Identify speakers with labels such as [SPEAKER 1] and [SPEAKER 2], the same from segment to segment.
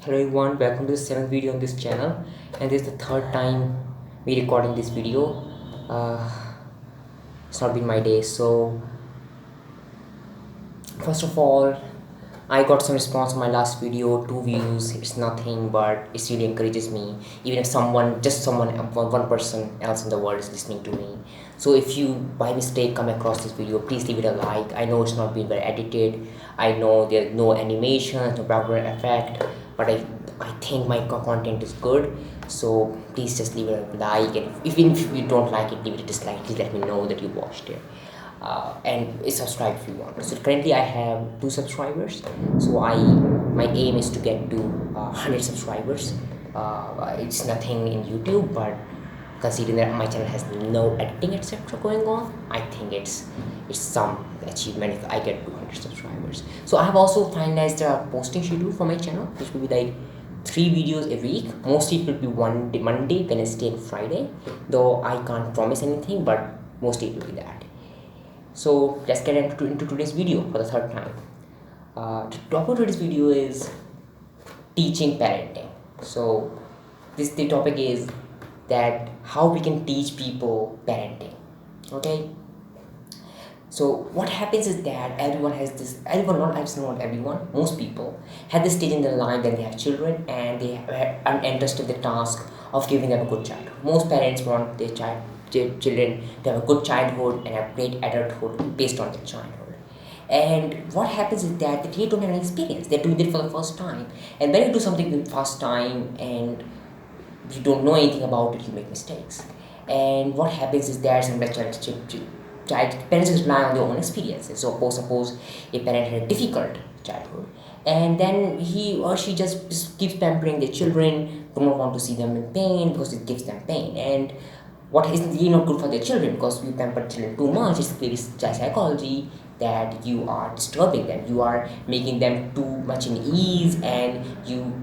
[SPEAKER 1] Hello everyone, welcome to the seventh video on this channel, and this is the third time me recording this video. Uh, it's not been my day, so first of all, I got some response on my last video, 2 views. It's nothing, but it really encourages me. Even if one person else in the world is listening to me. So if you by mistake come across this video, please leave it a like. I know it's not been very edited. I know there's no animation, no background effect, but I think my content is good. So please just leave it a like, and even if you don't like it, leave it a dislike. Please let me know that you watched it. And subscribe if you want. So currently I have 2 subscribers. So my aim is to get to 100 subscribers. It's nothing in YouTube, but considering that my channel has no editing etc going on, I think it's some achievement if I get 200 subscribers. So I have also finalized a posting schedule for my channel, which will be like 3 videos a week. Mostly it will be one day, Monday, Wednesday and Friday, though I can't promise anything, but mostly it will be that. So let's get into today's video for the third time. The topic of today's video is teaching parenting. So the topic is that how we can teach people parenting. Okay. So what happens is that not everyone, most people have this stage in their life when they have children and they are entrusted the task of giving them a good childhood. Most parents want their children to have a good childhood and a great adulthood based on their childhood. And what happens is that they don't have any experience. They're doing it for the first time. And when you do something for the first time and you don't know anything about it, you make mistakes. And what happens is that sometimes parents just rely on their own experiences. So suppose a parent had a difficult childhood, and then he or she just keeps pampering their children, do not want to see them in pain because it gives them pain. And what is really not good for their children, because you pamper children too much, it's clearly psychology that you are disturbing them, you are making them too much in ease, and you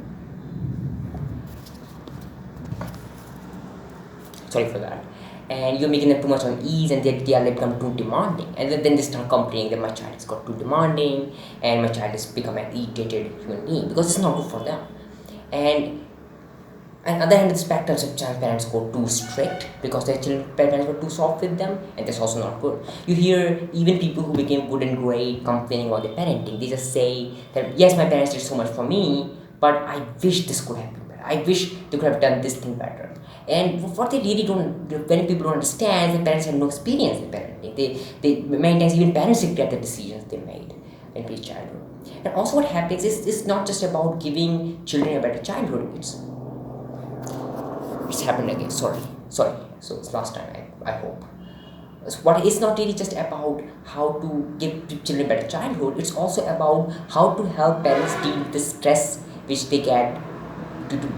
[SPEAKER 1] sorry for that, and you're making them too much on ease, and they are become too demanding, and then they start complaining that my child has got too demanding and my child has become an irritated human being because it's not good for them. And on the other hand of the spectrum, sometimes parents go too strict because their parents were too soft with them, and that's also not good. You hear even people who became good and great complaining about their parenting. They just say that yes, my parents did so much for me, but I wish this could have been better. I wish they could have done this thing better. And what they really don't, many people don't understand, the parents have no experience in parenting. They many times even parents regret the decisions they made in their childhood. And also what happens is it's not just about giving children a better childhood. It's happened again. Sorry. So it's last time. I hope. So what it's not really just about how to give children better childhood. It's also about how to help parents deal with the stress which they get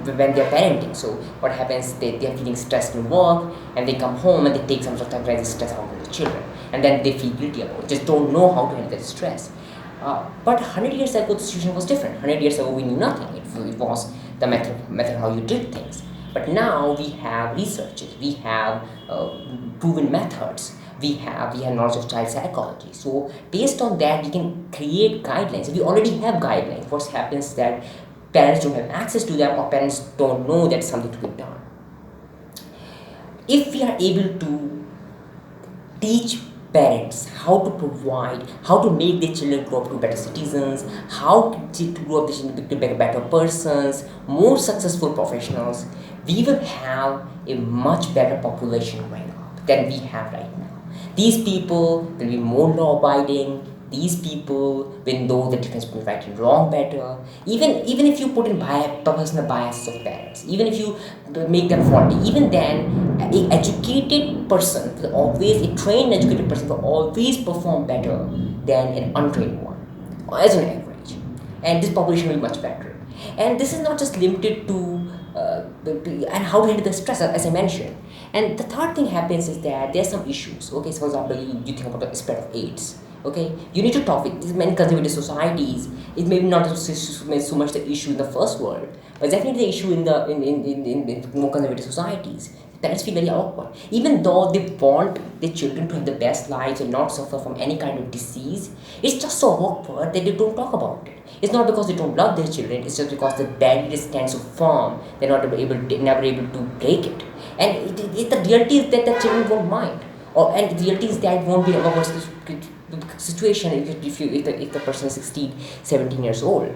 [SPEAKER 1] when they're parenting. So what happens? They're feeling stressed in work, and they come home and they take some sort of temporary stress out of the children, and then they feel guilty about it. Just don't know how to handle the stress. But 100 years ago, the situation was different. 100 years ago, we knew nothing. It was the method how you did things. But now we have researches, we have proven methods, we have knowledge of child psychology. So based on that, we can create guidelines. We already have guidelines. What happens that parents don't have access to them, or parents don't know that something to be done. If we are able to teach parents how to make their children grow up to better citizens, how to grow up to be better persons, more successful professionals, we will have a much better population growing up than we have right now. These people will be more law abiding. These people will know the difference between right and wrong better. Even if you put in personal biases of parents, even if you make them faulty, even then, an educated person will always, a trained educated person will always perform better than an untrained one, as an average. And this population will be much better. And this is not just limited to and how to handle the stress, as I mentioned. And the third thing happens is that there are some issues. Okay, so for example, you think about the spread of AIDS. Okay, you need to talk with many conservative societies. It may be not so much the issue in the first world, but definitely the issue in more conservative societies. Parents feel very awkward, even though they want their children to have the best lives and not suffer from any kind of disease. It's just so awkward that they don't talk about it. It's not because they don't love their children, it's just because the barrier stands so firm, they're not never able to break it. And the reality is that the children won't mind. And the reality is that it won't be a worse situation if the person is 16, 17 years old.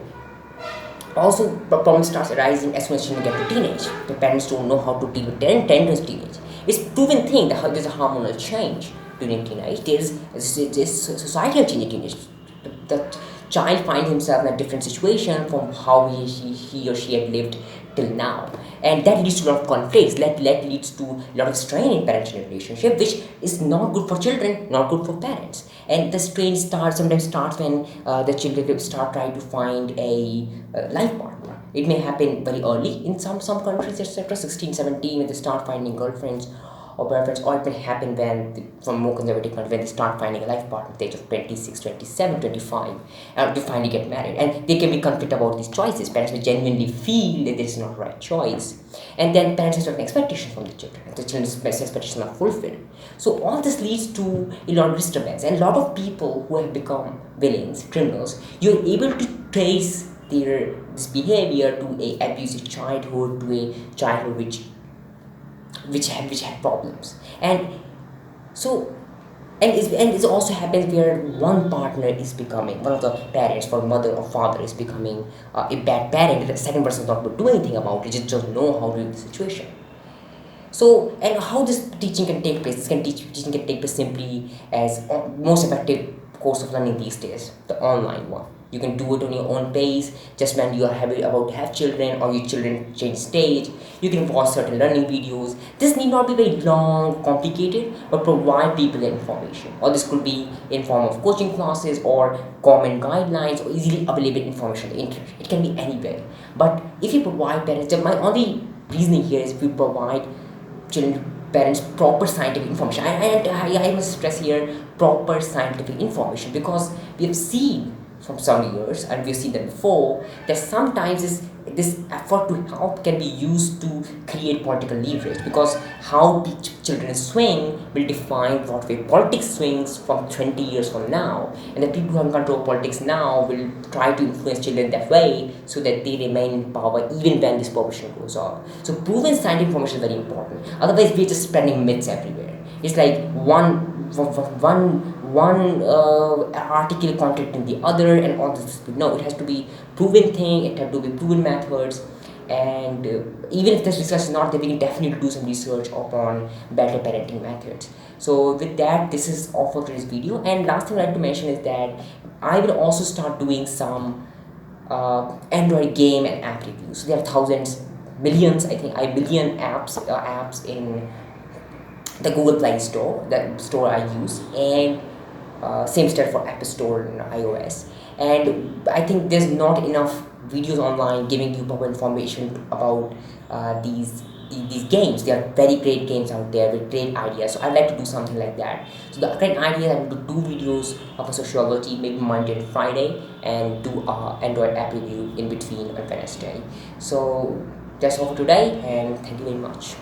[SPEAKER 1] Also, the problem starts arising as soon as children get to teenage. The parents don't know how to deal with their teenage. It's proven thing that there's a hormonal change during teenage. There's societal change in teenage. The child finds himself in a different situation from how he or she had lived till now, and that leads to a lot of conflicts. That leads to a lot of strain in parental relationship, which is not good for children, not good for parents. And the strain sometimes starts when the children start trying to find a life partner. It may happen very early in some countries, etc. 16, 17, when they start finding girlfriends or boyfriends, or it may happen from more conservative countries, when they start finding a life partner at the age of 26, 27, 25, to finally get married. And they can be conflicted about these choices. Parents may genuinely feel that this is not the right choice. And then parents have certain expectations from the children, and the children's expectations are fulfilled. So all this leads to a lot of disturbance. And a lot of people who have become villains, criminals, you're able to trace this behavior to a abusive childhood, to a childhood which had problems. And so it also happens where one partner is becoming, one of the parents, for mother or father, is becoming a bad parent, and the second person is not able to do anything about it, just doesn't know how to deal with the situation. So, and how this teaching can take place? Teaching can take place simply as most effective course of learning these days, the online one. You can do it on your own pace, just when you are about to have children or your children change stage. You can watch certain learning videos. This need not be very long, complicated, but provide people information. Or this could be in form of coaching classes or common guidelines or easily available information on the internet. It can be anywhere. But if you provide parents, my only reasoning here is if you provide children parents proper scientific information. I must stress here proper scientific information, because we have seen from some years, and we've seen that before, that sometimes this effort to help can be used to create political leverage, because how children swing will define what way politics swings from 20 years from now, and the people who have control of politics now will try to influence children that way so that they remain in power even when this population goes on. So proven scientific information is very important, otherwise we're just spreading myths everywhere. It's like one article contradicting the other and all this. No, it has to be proven thing, it has to be proven methods. And even if this research is not there, we can definitely do some research upon better parenting methods. So with that, this is all for today's video. And last thing I'd like to mention is that I will also start doing some Android game and app reviews. So there are thousands, millions, I think, billion apps in the Google Play Store, the store I use, and same stands for App Store and iOS. And I think there's not enough videos online giving you proper information about these games. There are very great games out there with great ideas. So I'd like to do something like that. So the current idea is I'm going to do videos of sociology, maybe Monday and Friday, and do Android app review in between on Wednesday. So that's all for today, and thank you very much.